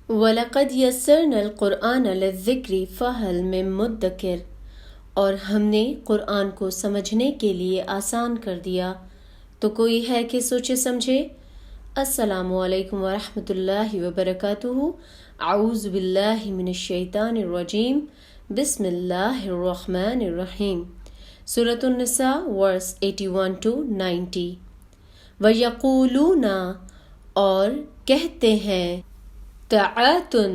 وَلَقَدْ يَسَّرْنَا الْقُرْآنَ لِلذِّكْرِ فَهَلْ مِن مُّدَّكِرٍ، اور ہم نے قرآن کو سمجھنے کے لیے آسان کر دیا تو کوئی ہے کہ سوچے سمجھے۔ السلام علیکم ورحمۃ اللہ وبرکاتہ۔ اعوذ باللہ من الشیطان الرجیم، بسم اللہ الرحمن الرحیم۔ سورۃ النساء ورس 81 to 90۔ وَيَقُولُونَ، اور کہتے ہیں، طاعتن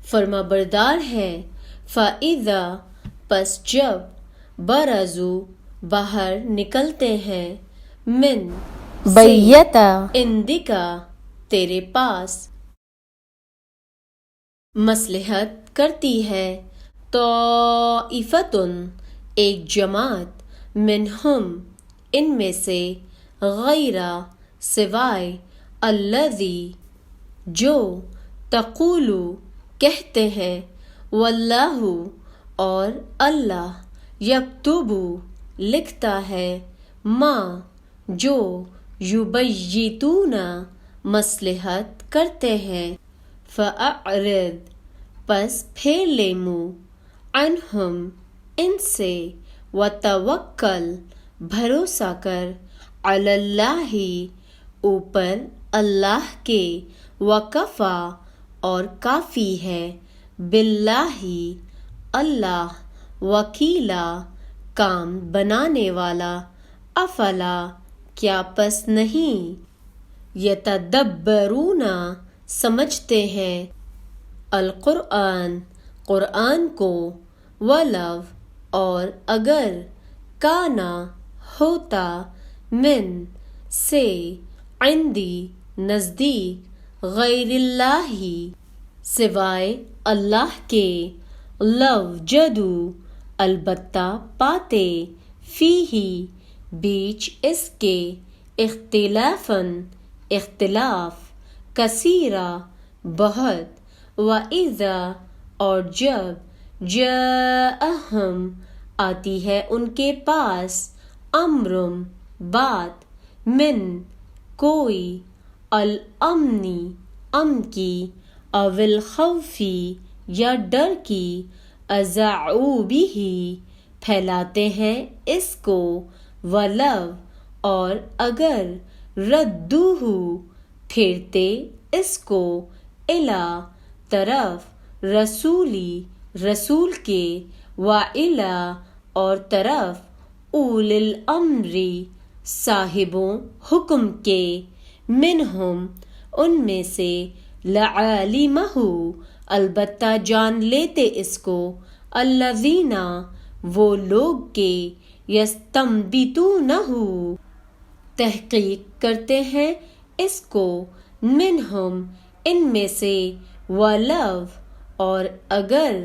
فرما بردار ہیں، فَإِذَا پس جب برزوا باہر نکلتے ہیں، من بیتا عندکا تیرے پاس، مصلحت کرتی ہے طائفتن ایک جماعت، منہم ان میں سے، غیرہ سوائے، الذی جو، تقولو کہتے ہیں، واللہ اور اللہ، یکتب لکھتا ہے، ما جو، یبیتون مصلحت کرتے ہیں، فأعرض پس پھیر لے منہ، عنہم ان سے، وتوکل بھروسہ کر، علی اللہ اوپر اللہ کے، وکفی اور کافی ہے، باللہ اللہ، وکیلا کام بنانے والا، افلا کیا پس نہیں، یتدبرون سمجھتے ہیں، القرآن قرآن کو، ولو اور اگر، کانا ہوتا، من سے، عندی نزدیک، غیر اللہ سوائے اللہ کے، لوجدو البتہ پاتے، فیہ بیچ اس کے، اختلافاً اختلاف، کثیرا بہت، وَإِذَا اور جب، جاءہم آتی ہے ان کے پاس، امرم بات، من کوئی، الامنی امن کی، او الخوفی یا ڈر کی، اذاعوا بہ پھیلاتے ہیں اس کو، ولو اور اگر، ردوہ پھیرتے اس کو، الی طرف، رسولی رسول کے، والی اور طرف، اولی الامر صاحبوں حکم کے، منہم ان میں سے، لعالمہ البتہ جان لیتے اس کو، الذین وہ لوگ کے، یستنبطونہ تحقیق کرتے ہیں اس کو، منہم ان میں سے، ولو اور اگر،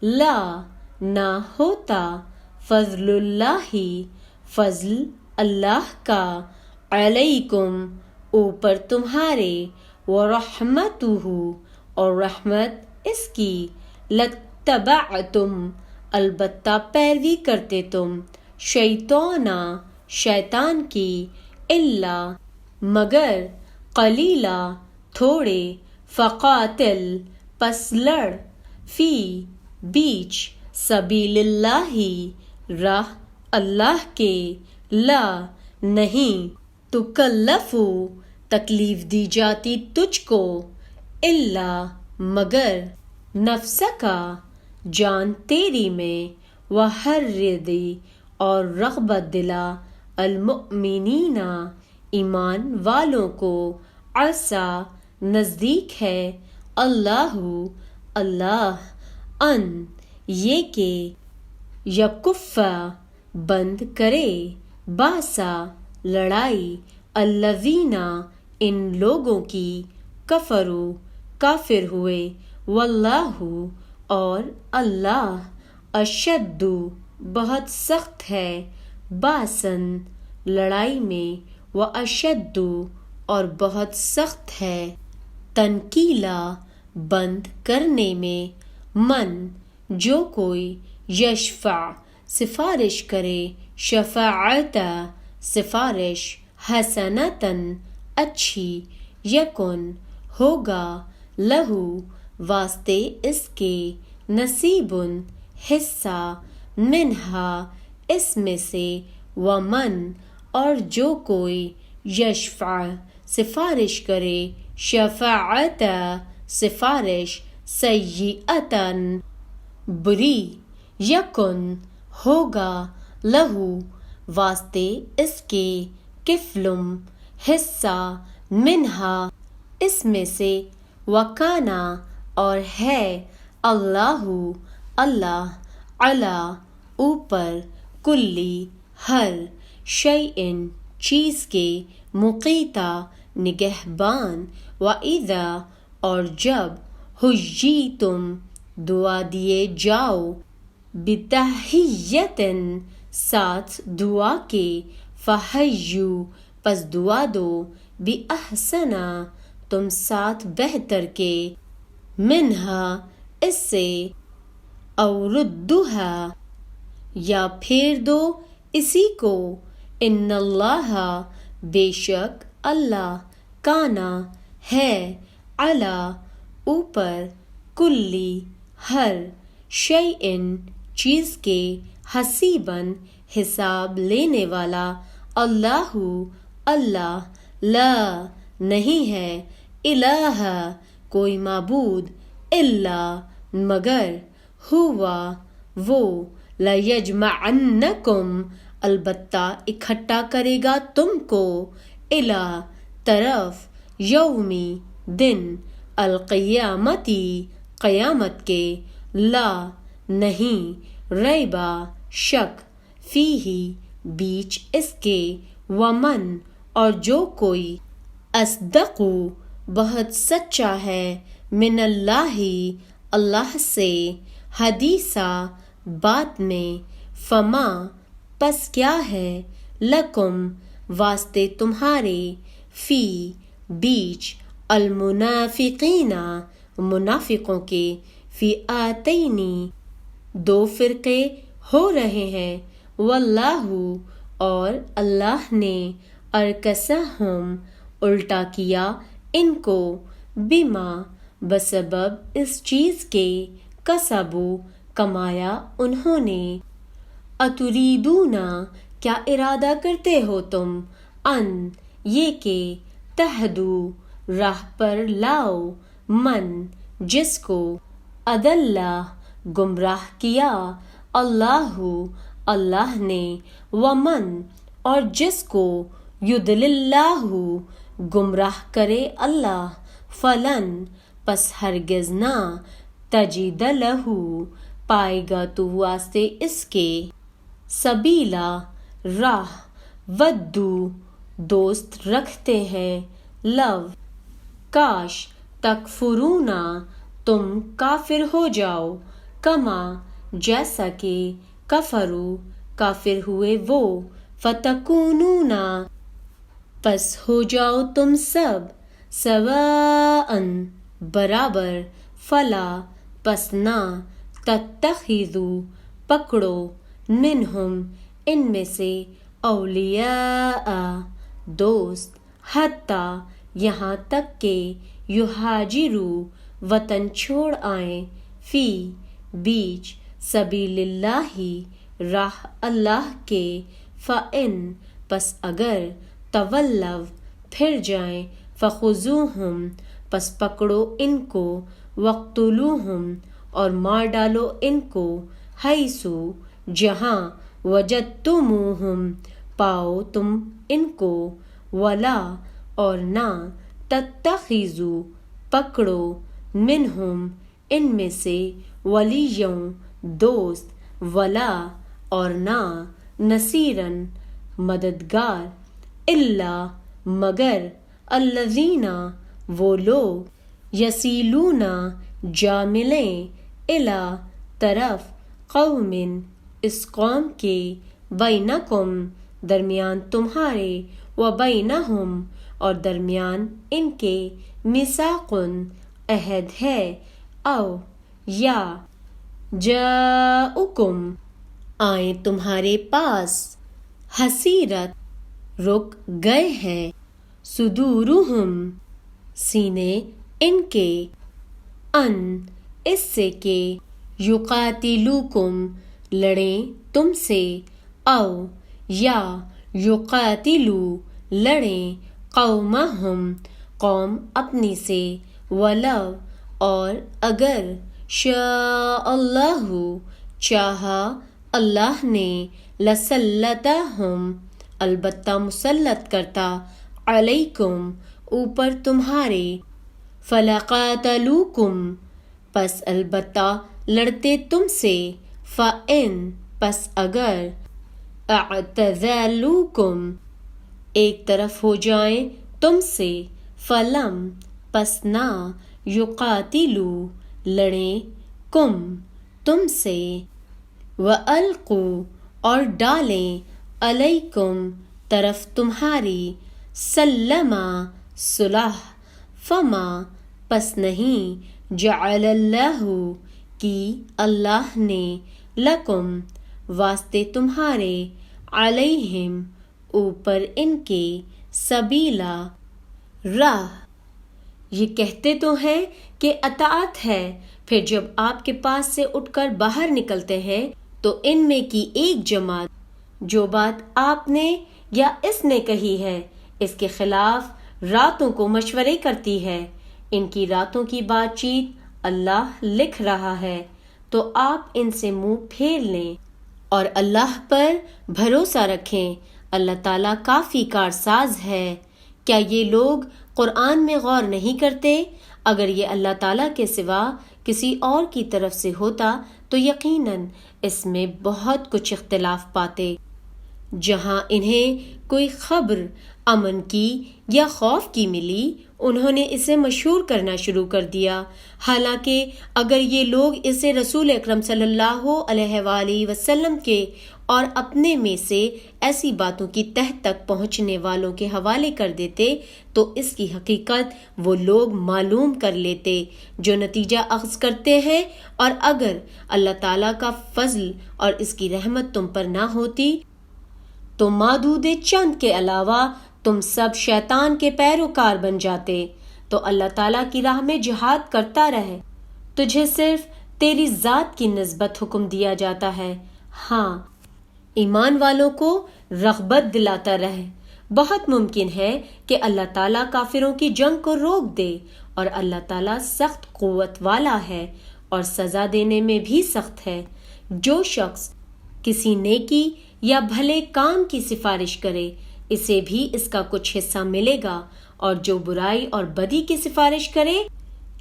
لا نہ ہوتا، فضل اللہ فضل اللہ کا، علیکم اوپر تمہارے، ورحمتہ اور رحمت اس کی، لاتبعتم البتہ پیروی کرتے تم، شیطانا شیطان کی، الا مگر، قلیلا تھوڑے، فقاتل پس لڑ، فی بیچ، سبیل اللہ راہ اللہ کے، لا نہیں، تکلف تکلیف دی جاتی تجھ کو، الا مگر، نفسکا جان تیری میں، وحرض اور رغبت دلا، المؤمنین ایمان والوں کو، عسیٰ نزدیک ہے، اللہ اللہ، ان یہ کہ، یکف بند کرے، باسا لڑائی، الذین ان لوگوں کی، کفروا کافر ہوئے، واللہ اور اللہ، اشد بہت سخت ہے، باسن لڑائی میں، واشد اور بہت سخت ہے، تنکیلا بند کرنے میں، من جو کوئی، یشفع سفارش کرے، شفاعت سفارش، حسنۃ اچھی، یکن ہوگا، لہو واسطے اس کے نصیبن حصہ منہا اس میں سے ومن اور جو کوئی یشفع سفارش کرے شفاعت سفارش سیئتن بری یکن ہوگا لہو واسطے اس کے کفلم حصہ منہا اس میں سے وکانا اور ہے اللہ اللہ علی اوپر کلی ہر شیئن چیز کے مقیتا نگہبان وَإِذَا اور جب حُيِّيتُم دعا دیے جاؤ بِتَحِيَّةٍ ساتھ دعا کے فَحَيُّوا پس دعا دو بِأَحْسَنَ تم ساتھ بہتر کے منہا اس سے او ردوہا یا پھیر دو اسی کو ان اللہ بے شک اللہ کانا ہے علی اوپر کلی ہر شیئن چیز کے حسیباً حساب لینے والا اللہ اللہ لا نہیں ہے الہ کوئی معبود الا مگر ہوا وہ لیجمعنکم البتہ اکٹھا کرے گا تم کو الی طرف یومی دن القیامتی قیامت کے لا نہیں ریبا شک فیہی بیچ اس کے ومن اور جو کوئی اصدقو بہت سچا ہے من اللہ اللہ سے حدیثا بات میں فما پس کیا ہے لکم واسطے تمہارے فی بیچ المنافقین منافقوں کے فی آتینی دو فرقے ہو رہے ہیں واللہ اور اللہ نے ارکسہم الٹا کیا ان کو بما بسبب اس چیز کے کسبو کمایا انہوں نے اتریدون کیا ارادہ کرتے ہو تم ان یہ کہ تہدو راہ پر لاؤ من جس کو ادلہ گمراہ کیا اللہ اللہ نے ومن اور جس کو یضلل اللہ گمراہ کرے اللہ فلن پس ہرگز نہ تجد لہ پائے گا تو واسطے اس کے سبیلا راہ ودو دوست رکھتے ہیں لو کاش تکفرون تم کافر ہو جاؤ کما جیسا کہ کفرو کافر ہوئے وہ فتکونون پس ہو جاؤ تم سب سواء برابر فلا پس نہ تتخذوا پکڑو منہم ان میں سے اولیاء دوست حتیٰ یہاں تک کہ یہاجروا وطن چھوڑ آئیں فی بیچ سبیل اللہ راہ اللہ کے فإن پس اگر تولوا پھر جائیں فخذوہم پس پکڑو ان کو وقتلوہم اور مار ڈالو ان کو حیثو جہاں وجدتموہم پاؤ تم ان کو ولا اور نہ تتخذوا پکڑو منہم ان میں سے ولیوں دوست ولا اور نہ نصیرن مددگار الا مگر الذین وہ لوگ یسیلون جا ملیں الی طرف قوم اس قوم کے بینکم درمیان تمہارے و بینہم اور درمیان ان کے میثاق عہد ہے او یا جاؤکم آئیں تمہارے پاس حسیرت رک گئے ہیں صدورہم سینے ان کے ان اس سے کہ یقاتلوکم لڑیں تم سے، او یا یقاتلو لڑیں قومہم قوم اپنی سے، ولو اور اگر شاء اللہ چاہا اللہ نے، لسلطہم البتہ مسلط کرتا، علیکم اوپر تمہارے، فلقاتلوکم پس البتہ لڑتے تم سے، فإن پس اگر اعتزلوکم ایک طرف ہو جائیں تم سے، فلم پس نہ، یقاتلو لڑیں، کم تم سے، وَأَلْقُوا اور ڈالیں، علیکم طرف تمہاری، سلما صلح، فما پس نہیں، جعل اللہ کی اللہ نے، لکم واسطے تمہارے، علیہم اوپر ان کے، سبیلا راہ۔ یہ کہتے تو ہیں کہ اطاعت ہے، پھر جب آپ کے پاس سے اٹھ کر باہر نکلتے ہیں تو ان میں کی ایک جماعت جو بات آپ نے یا اس نے کہی ہے اس کے خلاف راتوں کو مشورے کرتی ہے، ان کی راتوں کی بات چیت اللہ لکھ رہا ہے، تو آپ ان سے منہ پھیر لیں اور اللہ پر بھروسہ رکھیں، اللہ تعالیٰ کافی کارساز ہے۔ کیا یہ لوگ قرآن میں غور نہیں کرتے؟ اگر یہ اللہ تعالیٰ کے سوا کسی اور کی طرف سے ہوتا تو یقیناً اس میں بہت کچھ اختلاف پاتے۔ جہاں انہیں کوئی خبر امن کی یا خوف کی ملی، انہوں نے اسے مشہور کرنا شروع کر دیا، حالانکہ اگر یہ لوگ اسے رسول اکرم صلی اللہ علیہ وآلہ وسلم کے اور اپنے میں سے ایسی باتوں کی تہ تک پہنچنے والوں کے حوالے کر دیتے تو اس کی حقیقت وہ لوگ معلوم کر لیتے جو نتیجہ اخذ کرتے ہیں، اور اگر اللہ تعالیٰ کا فضل اور اس کی رحمت تم پر نہ ہوتی تو معدود چند کے علاوہ تم سب شیطان کے پیروکار بن جاتے۔ تو اللہ تعالیٰ کی راہ میں جہاد کرتا رہے، تجھے صرف تیری ذات کی نسبت حکم دیا جاتا ہے، ہاں ایمان والوں کو رغبت دلاتا رہے۔ بہت ممکن ہے کہ اللہ تعالیٰ کافروں کی جنگ کو روک دے، اور اللہ تعالیٰ سخت قوت والا ہے اور سزا دینے میں بھی سخت ہے۔ جو شخص کسی نیکی یا بھلے کام کی سفارش کرے اسے بھی اس کا کچھ حصہ ملے گا، اور جو برائی اور بدی کی سفارش کرے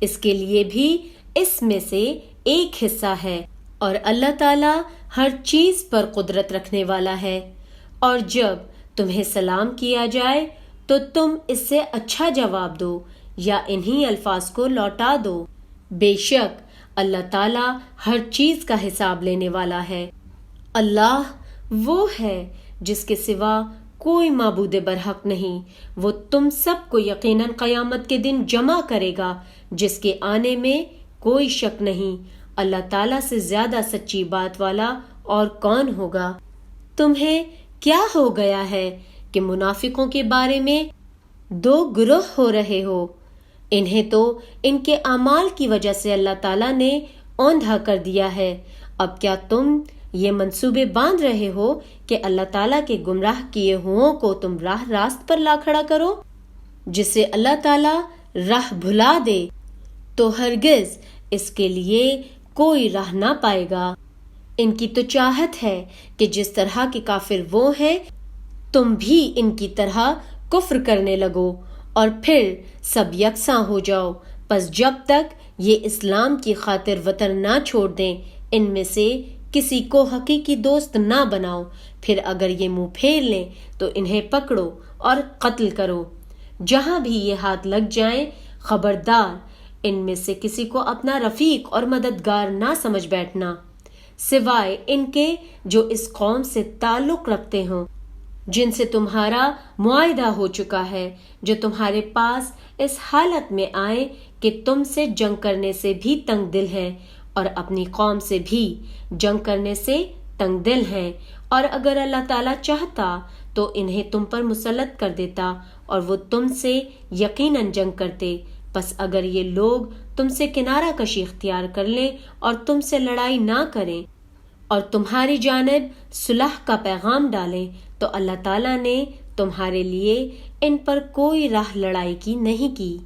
اس کے لیے بھی اس میں سے ایک حصہ ہے، اور اللہ تعالیٰ ہر چیز پر قدرت رکھنے والا ہے۔ اور جب تمہیں سلام کیا جائے تو تم اس سے اچھا جواب دو یا انہی الفاظ کو لوٹا دو، بے شک اللہ تعالیٰ ہر چیز کا حساب لینے والا ہے۔ اللہ وہ ہے جس کے سوا کوئی معبود برحق نہیں، وہ تم سب کو یقیناً قیامت کے دن جمع کرے گا جس کے آنے میں کوئی شک نہیں۔ اللہ تعالیٰ سے زیادہ سچی بات والا اور کون ہوگا؟ تمہیں کیا ہو گیا ہے کہ منافقوں کے بارے میں دو گروہ ہو رہے ہو؟ انہیں تو ان کے اعمال کی وجہ سے اللہ تعالیٰ نے اوندھا کر دیا ہے۔ اب کیا تم یہ منصوبے باندھ رہے ہو کہ اللہ تعالیٰ کے گمراہ کیے ہوں کو تم راہ راست پر لا کھڑا کرو؟ جسے اللہ تعالیٰ راہ بھلا دے تو ہرگز اس کے لیے کوئی راہ نہ پائے گا۔ ان کی تو چاہت ہے کہ جس طرح کے کافر وہ ہیں تم بھی ان کی طرح کفر کرنے لگو اور پھر سب یکساں ہو جاؤ۔ پس جب تک یہ اسلام کی خاطر وطن نہ چھوڑ دیں ان میں سے کسی کو حقیقی دوست نہ بناؤ، پھر اگر یہ منہ پھیر لیں تو انہیں پکڑو اور قتل کرو۔ جہاں بھی یہ ہاتھ لگ جائیں خبردار ان میں سے کسی کو اپنا رفیق اور مددگار نہ سمجھ بیٹھنا، سوائے ان کے جو اس قوم سے تعلق رکھتے ہوں جن سے تمہارا معاہدہ ہو چکا ہے، جو تمہارے پاس اس حالت میں آئے کہ تم سے جنگ کرنے سے بھی تنگ دل ہیں اور اپنی قوم سے بھی جنگ کرنے سے تنگ دل ہیں، اور اگر اللہ تعالیٰ چاہتا تو انہیں تم پر مسلط کر دیتا اور وہ تم سے یقیناً جنگ کرتے۔ پس اگر یہ لوگ تم سے کنارہ کشی اختیار کر لیں اور تم سے لڑائی نہ کریں اور تمہاری جانب صلح کا پیغام ڈالیں تو اللہ تعالیٰ نے تمہارے لیے ان پر کوئی راہ لڑائی کی نہیں کی۔